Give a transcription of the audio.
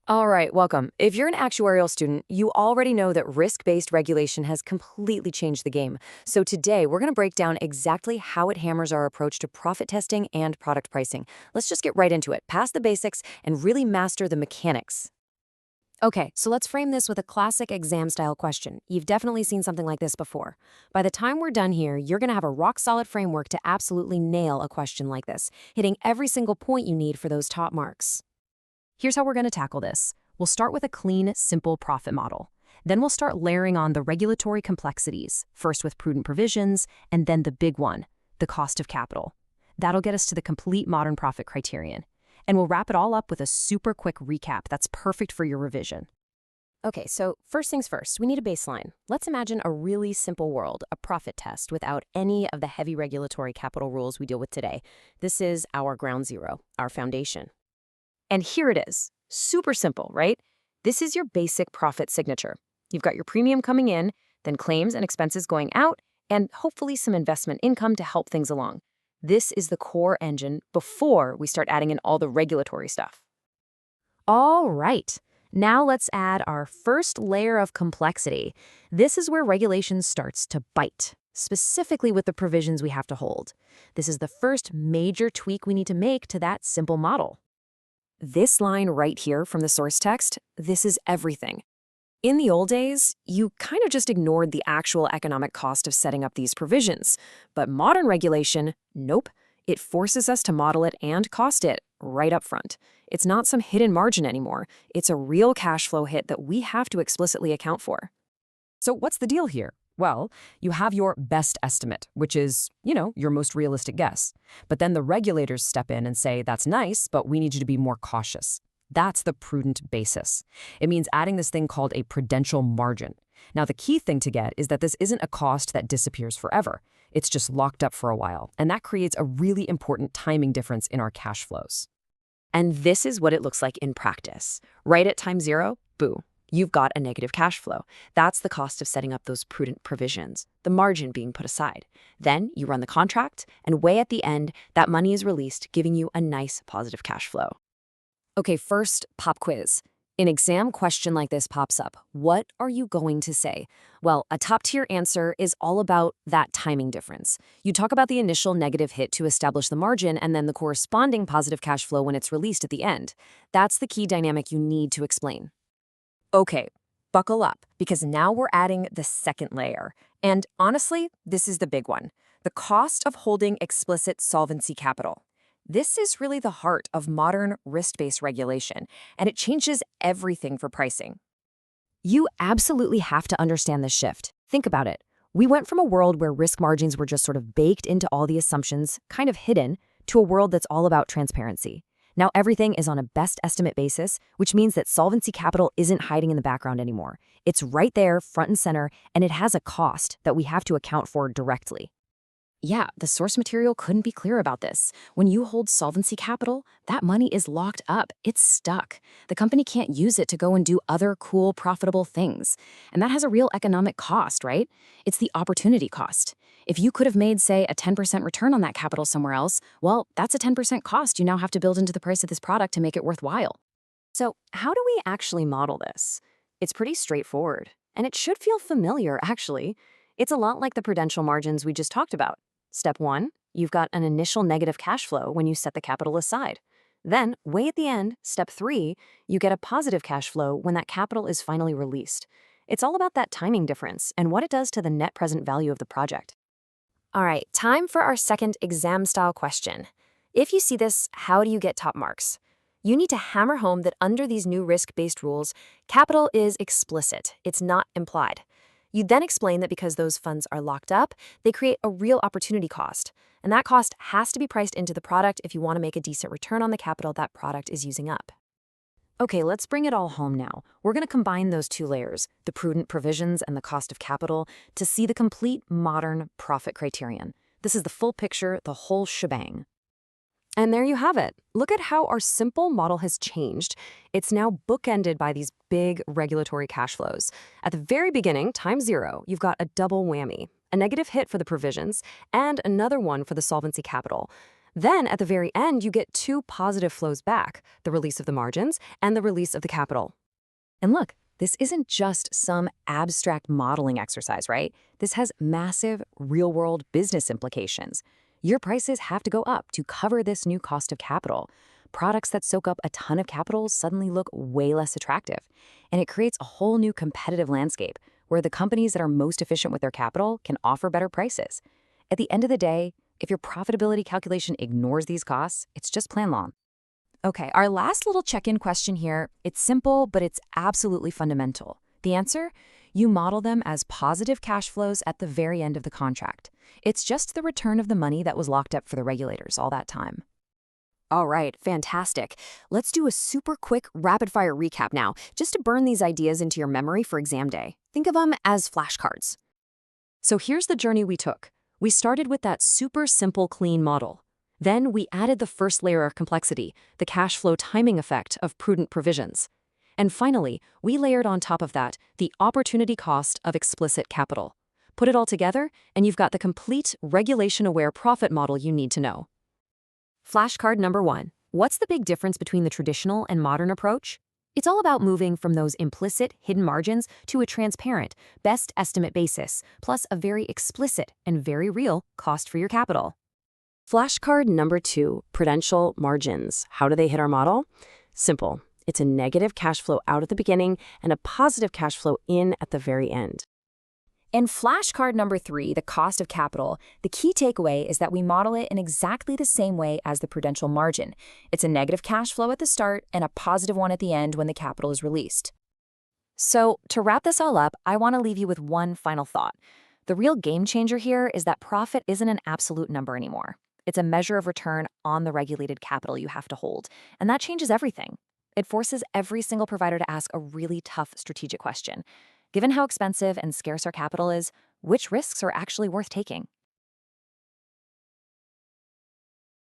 All right, welcome. If you're an actuarial student, you already know that risk-based regulation has completely changed the game. So today, we're going to break down exactly how it hammers our approach to profit testing and product pricing. Let's just get right into it, past the basics, and really master the mechanics. Okay, so let's frame this with a classic exam-style question. You've definitely seen something like this before. By the time we're done here, you're going to have a rock-solid framework to absolutely nail a question like this, hitting every single point you need for those top marks. Here's how we're going to tackle this. We'll start with a clean, simple profit model. Then we'll start layering on the regulatory complexities, first with prudent provisions, and then the big one, the cost of capital. That'll get us to the complete modern profit criterion. And we'll wrap it all up with a super quick recap that's perfect for your revision. Okay, so first things first, we need a baseline. Let's imagine a really simple world, a profit test without any of the heavy regulatory capital rules we deal with today. This is our ground zero, our foundation. And here it is. Super simple, right? This is your basic profit signature. You've got your premium coming in, then claims and expenses going out, and hopefully some investment income to help things along. This is the core engine before we start adding in all the regulatory stuff. All right. Now let's add our first layer of complexity. This is where regulation starts to bite, specifically with the provisions we have to hold. This is the first major tweak we need to make to that simple model. This line right here from the source text, this is everything. In the old days, you kind of just ignored the actual economic cost of setting up these provisions. But modern regulation, nope. It forces us to model it and cost it right up front. It's not some hidden margin anymore. It's a real cash flow hit that we have to explicitly account for. So what's the deal here? Well, you have your best estimate, which is, your most realistic guess. But then the regulators step in and say, that's nice, but we need you to be more cautious. That's the prudent basis. It means adding this thing called a prudential margin. Now, the key thing to get is that this isn't a cost that disappears forever. It's just locked up for a while, and that creates a really important timing difference in our cash flows. And this is what it looks like in practice. Right at time zero, boo. You've got a negative cash flow. That's the cost of setting up those prudent provisions, the margin being put aside. Then you run the contract, and way at the end, that money is released, giving you a nice positive cash flow. Okay, first, pop quiz. An exam question like this pops up. What are you going to say? Well, a top-tier answer is all about that timing difference. You talk about the initial negative hit to establish the margin and then the corresponding positive cash flow when it's released at the end. That's the key dynamic you need to explain. Okay, buckle up, because now we're adding the second layer. And honestly, this is the big one. The cost of holding explicit solvency capital. This is really the heart of modern risk-based regulation, and it changes everything for pricing. You absolutely have to understand this shift. Think about it. We went from a world where risk margins were just sort of baked into all the assumptions, kind of hidden, to a world that's all about transparency. Now everything is on a best estimate basis, which means that solvency capital isn't hiding in the background anymore. It's right there, front and center, and it has a cost that we have to account for directly. Yeah, the source material couldn't be clearer about this. When you hold solvency capital, that money is locked up. It's stuck. The company can't use it to go and do other cool, profitable things. And that has a real economic cost, right? It's the opportunity cost. If you could have made, say, a 10% return on that capital somewhere else, well, that's a 10% cost you now have to build into the price of this product to make it worthwhile. So how do we actually model this? It's pretty straightforward, and it should feel familiar, actually. It's a lot like the prudential margins we just talked about. Step 1, you've got an initial negative cash flow when you set the capital aside. Then, way at the end, step 3, you get a positive cash flow when that capital is finally released. It's all about that timing difference and what it does to the net present value of the project. All right, time for our second exam-style question. If you see this, how do you get top marks? You need to hammer home that under these new risk-based rules, capital is explicit. It's not implied. You then explain that because those funds are locked up, they create a real opportunity cost. And that cost has to be priced into the product if you want to make a decent return on the capital that product is using up. Okay, let's bring it all home now. We're going to combine those two layers, the prudent provisions and the cost of capital, to see the complete modern profit criterion. This is the full picture, the whole shebang. And there you have it. Look at how our simple model has changed. It's now bookended by these big regulatory cash flows. At the very beginning, time zero, you've got a double whammy, a negative hit for the provisions and another one for the solvency capital. Then, at the very end, you get two positive flows back, the release of the margins and the release of the capital. And look, this isn't just some abstract modeling exercise, right? This has massive, real-world business implications. Your prices have to go up to cover this new cost of capital. Products that soak up a ton of capital suddenly look way less attractive. And it creates a whole new competitive landscape where the companies that are most efficient with their capital can offer better prices. At the end of the day, if your profitability calculation ignores these costs, it's just plan long. Okay, our last little check-in question here, it's simple, but it's absolutely fundamental. The answer? You model them as positive cash flows at the very end of the contract. It's just the return of the money that was locked up for the regulators all that time. All right, fantastic. Let's do a super quick rapid-fire recap now, just to burn these ideas into your memory for exam day. Think of them as flashcards. So here's the journey we took. We started with that super simple, clean model. Then we added the first layer of complexity, the cash flow timing effect of prudent provisions. And finally, we layered on top of that the opportunity cost of explicit capital. Put it all together, and you've got the complete regulation-aware profit model you need to know. Flashcard number 1. What's the big difference between the traditional and modern approach? It's all about moving from those implicit, hidden margins to a transparent, best estimate basis, plus a very explicit and very real cost for your capital. Flashcard number 2, prudential margins. How do they hit our model? Simple. It's a negative cash flow out at the beginning and a positive cash flow in at the very end. And flashcard number 3, the cost of capital, the key takeaway is that we model it in exactly the same way as the prudential margin. It's a negative cash flow at the start and a positive one at the end when the capital is released. So, to wrap this all up, I want to leave you with one final thought. The real game changer here is that profit isn't an absolute number anymore. It's a measure of return on the regulated capital you have to hold, and that changes everything. It forces every single provider to ask a really tough strategic question. Given how expensive and scarce our capital is, which risks are actually worth taking?